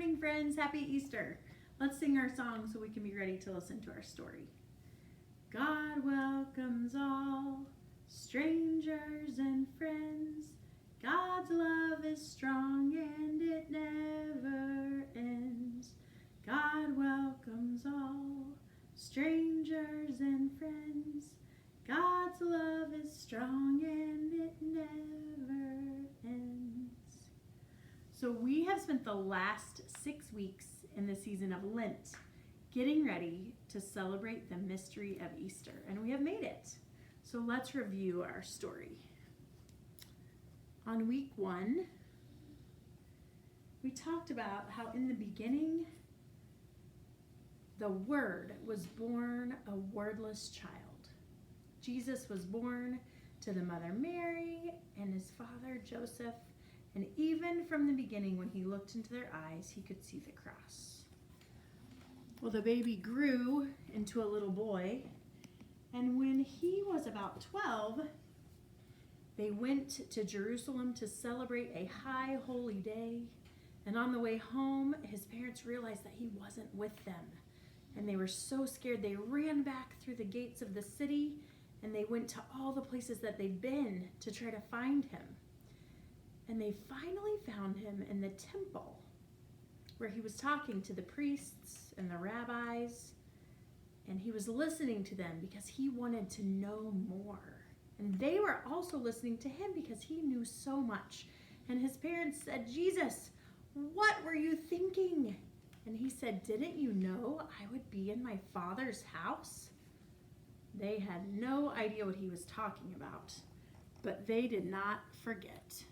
morning, friends. Happy Easter. Let's sing our song so we can be ready to listen to our story. God welcomes all, strangers and friends. God's love is strong and it never ends. God welcomes all, strangers and friends. God's love is strong and it never ends. So we have spent the last 6 weeks in the season of Lent getting ready to celebrate the mystery of Easter, and we have made it. So let's review our story. On week 1, we talked about how in the beginning, the Word was born a wordless child. Jesus was born to the mother Mary and his father Joseph, and even from the beginning when he looked into their eyes, he could see the cross. Well, the baby grew into a little boy, and when he was about 12, they went to Jerusalem to celebrate a high holy day, and on the way home, his parents realized that he wasn't with them, and they were so scared they ran back through the gates of the city, and they went to all the places that they'd been to try to find him. And they finally found him in the temple where he was talking to the priests and the rabbis, and he was listening to them because he wanted to know more. And they were also listening to him because he knew so much. And his parents said, "Jesus, what were you thinking?" And he said, "Didn't you know I would be in my Father's house?" They had no idea what he was talking about, but they did not forget.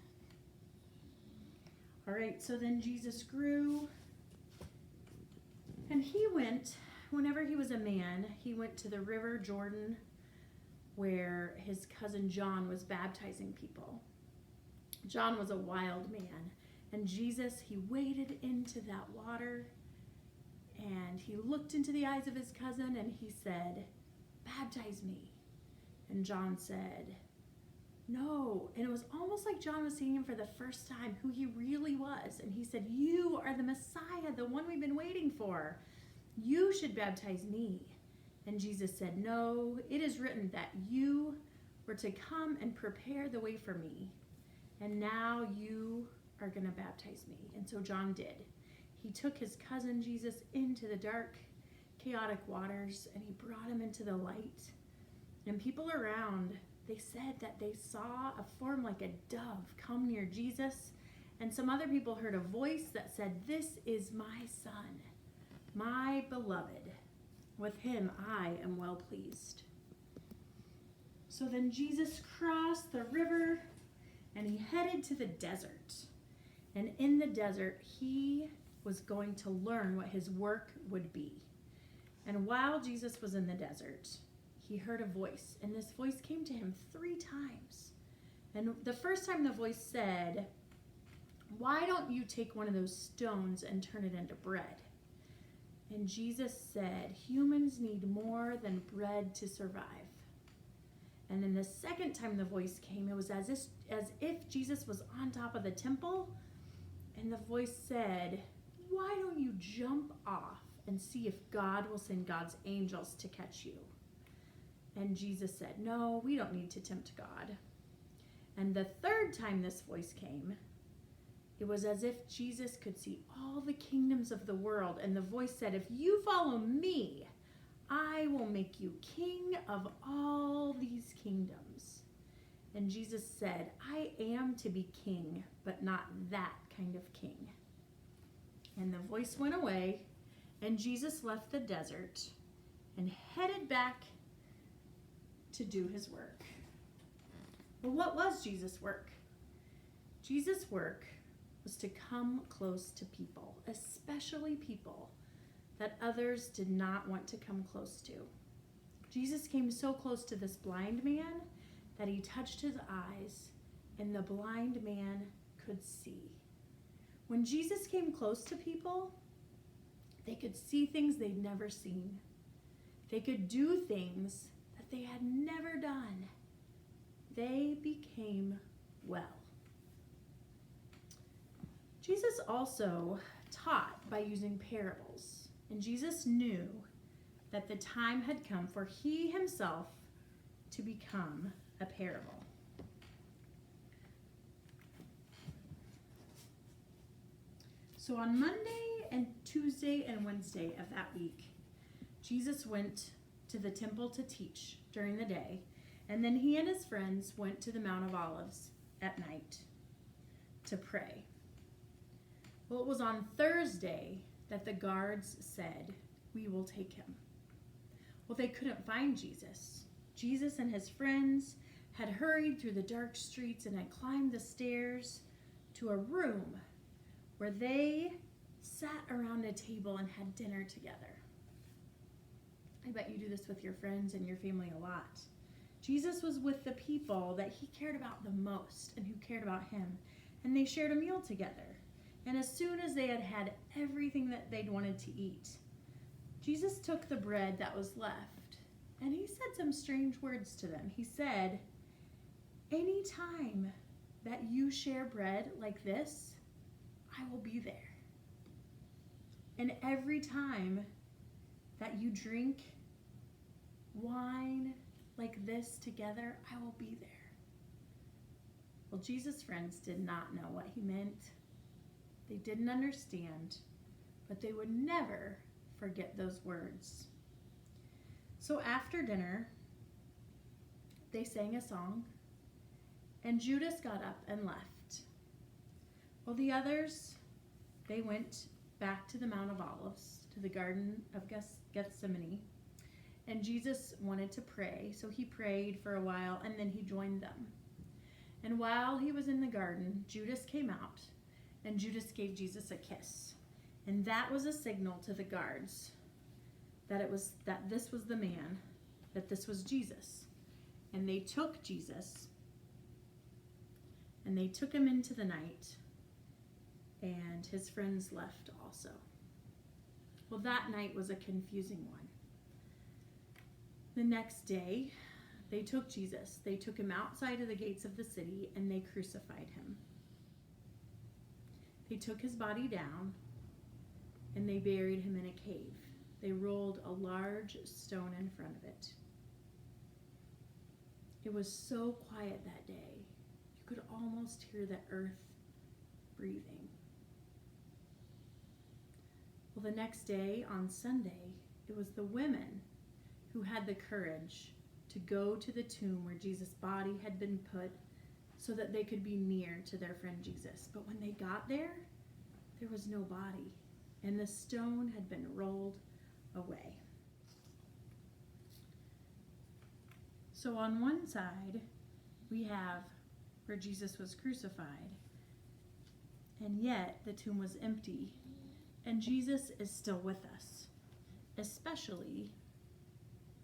All right, so then Jesus grew, and he went, whenever he was a man, he went to the river Jordan where his cousin John was baptizing people. John was a wild man, and Jesus, he waded into that water, and he looked into the eyes of his cousin, and he said, "Baptize me." And John said, "No." And it was almost like John was seeing him for the first time, who he really was. And he said, "You are the Messiah, the one we've been waiting for. You should baptize me." And Jesus said, "No, it is written that you were to come and prepare the way for me. And now you are going to baptize me." And so John did. He took his cousin Jesus into the dark, chaotic waters, and he brought him into the light. And people around, they said that they saw a form like a dove come near Jesus, and some other people heard a voice that said, "This is my son, my beloved. With him I am well pleased." So then Jesus crossed the river, and he headed to the desert. And in the desert, he was going to learn what his work would be. And while Jesus was in the desert, he heard a voice, and this voice came to him 3 times. And the first time the voice said, "Why don't you take one of those stones and turn it into bread?" And Jesus said, "Humans need more than bread to survive." And then the second time the voice came, it was as if Jesus was on top of the temple, and the voice said, "Why don't you jump off and see if God will send God's angels to catch you?" And Jesus said, "No, we don't need to tempt God." And the third time this voice came, it was as if Jesus could see all the kingdoms of the world. And the voice said, "If you follow me, I will make you king of all these kingdoms." And Jesus said, "I am to be king, but not that kind of king." And the voice went away, and Jesus left the desert and headed back to do his work. But what was Jesus' work? Jesus' work was to come close to people, especially people that others did not want to come close to. Jesus came so close to this blind man that he touched his eyes, and the blind man could see. When Jesus came close to people, they could see things they'd never seen. They could do things that they had never done. They became well. Jesus also taught by using parables. And Jesus knew that the time had come for he himself to become a parable. So on Monday and Tuesday and Wednesday of that week, Jesus went to the temple to teach during the day, and then he and his friends went to the Mount of Olives at night to pray. Well, it was on Thursday that the guards said, "We will take him." Well, they couldn't find Jesus. Jesus and his friends had hurried through the dark streets and had climbed the stairs to a room where they sat around a table and had dinner together. I bet you do this with your friends and your family a lot. Jesus was with the people that he cared about the most and who cared about him, and they shared a meal together. And as soon as they had had everything that they'd wanted to eat, Jesus took the bread that was left and he said some strange words to them. He said, "Any time that you share bread like this, I will be there. And every time that you drink wine like this together, I will be there." Well, Jesus' friends did not know what he meant. They didn't understand, but they would never forget those words. So after dinner, they sang a song, and Judas got up and left. Well, the others, they went back to the Mount of Olives, to the Garden of Gethsemane, and Jesus wanted to pray, so he prayed for a while, and then he joined them. And while he was in the garden, Judas came out, and Judas gave Jesus a kiss. And that was a signal to the guards that this was the man, that this was Jesus. And they took Jesus, and they took him into the night, and his friends left also. Well, that night was a confusing one. The next day, they took Jesus. They took him outside of the gates of the city, and they crucified him. They took his body down, and they buried him in a cave. They rolled a large stone in front of it. It was so quiet that day, you could almost hear the earth breathing. Well, the next day, on Sunday, it was the women who had the courage to go to the tomb where Jesus' body had been put so that they could be near to their friend Jesus. But when they got there, there was no body, and the stone had been rolled away. So on one side, we have where Jesus was crucified, and yet the tomb was empty, and Jesus is still with us, especially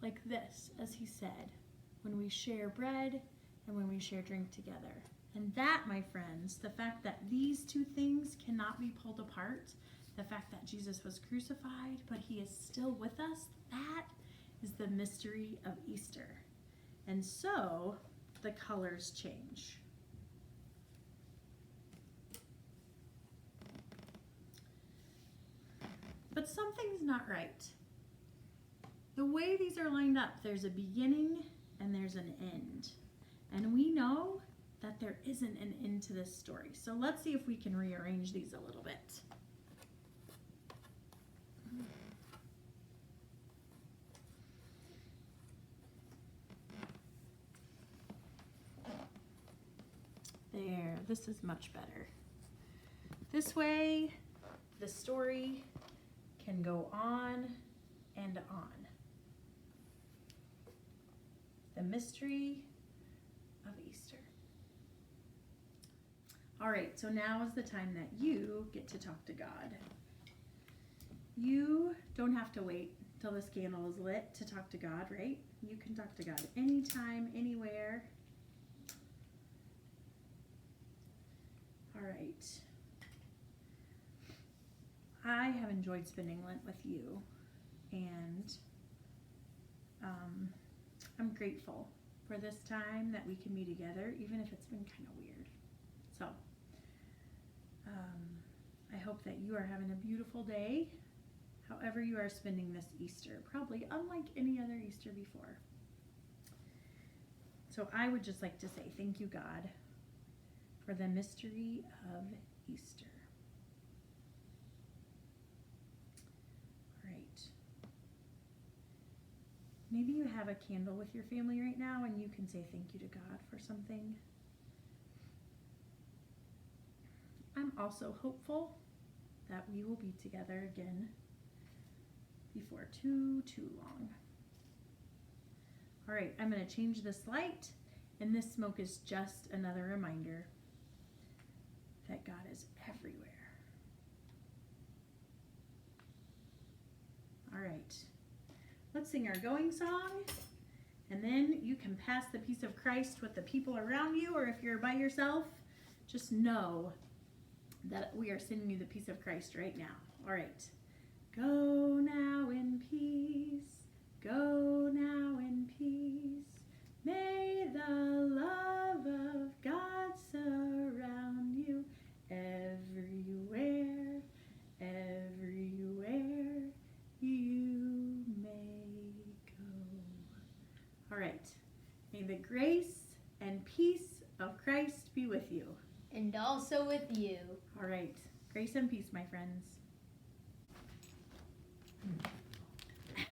like this, as he said, when we share bread and when we share drink together. And that, my friends, the fact that these two things cannot be pulled apart, the fact that Jesus was crucified, but he is still with us, that is the mystery of Easter. And so the colors change. But something's not right. The way these are lined up, there's a beginning and there's an end. And we know that there isn't an end to this story. So let's see if we can rearrange these a little bit. There, this is much better. This way, the story can go on and on. The mystery of Easter. All right, so now is the time that you get to talk to God. You don't have to wait till this candle is lit to talk to God, right? You can talk to God anytime, anywhere. All right. I have enjoyed spending Lent with you, and I'm grateful for this time that we can be together, even if it's been kind of weird. So, I hope that you are having a beautiful day, however you are spending this Easter, probably unlike any other Easter before. So I would just like to say thank you, God, for the mystery of Easter. All right. Maybe you have a candle with your family right now and you can say thank you to God for something. I'm also hopeful that we will be together again before too long. All right, I'm going to change this light, and this smoke is just another reminder that God is everywhere. All right, let's sing our going song, and then you can pass the peace of Christ with the people around you, or if you're by yourself, just know that we are sending you the peace of Christ right now. All right. Go now in peace. Go now in peace. May the love of God surround you everywhere, everywhere you may go. All right. May the grace and peace of Christ be with you. And also with you. All right. Grace and peace, my friends.